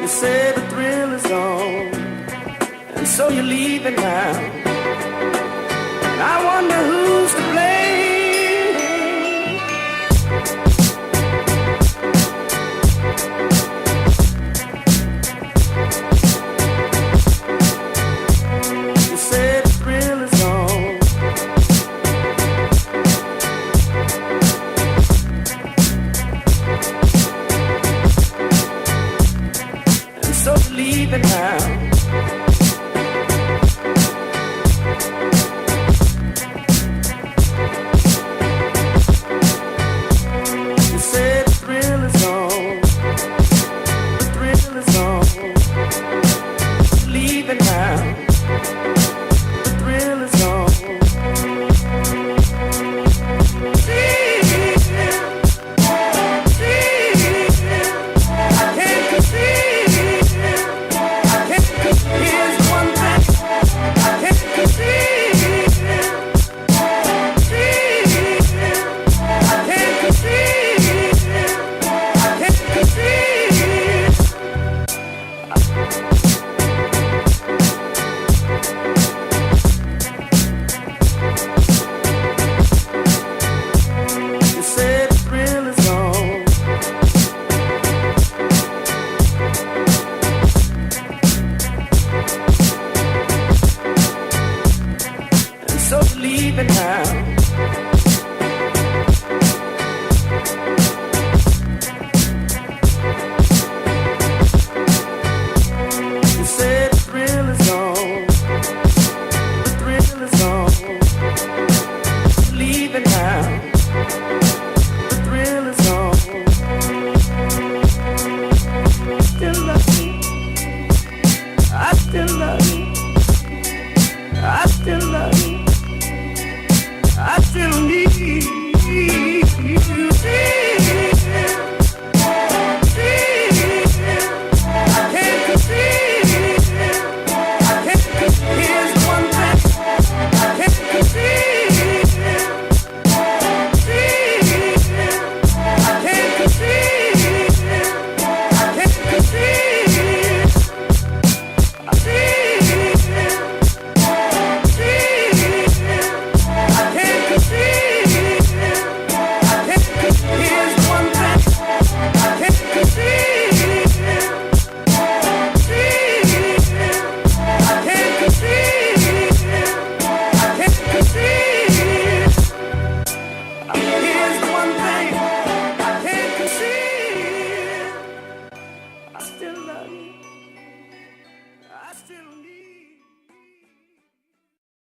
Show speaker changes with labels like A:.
A: You say the thrill is on, and so you're leaving now. And I wonder who's to blame. You say the thrill is on, and so you're leaving now. So leaving now. You said the thrill is on, the thrill is on. Leaving now, the thrill is on. Still love you, I still love you, I still love you. I still need you. I still love you. I still need you.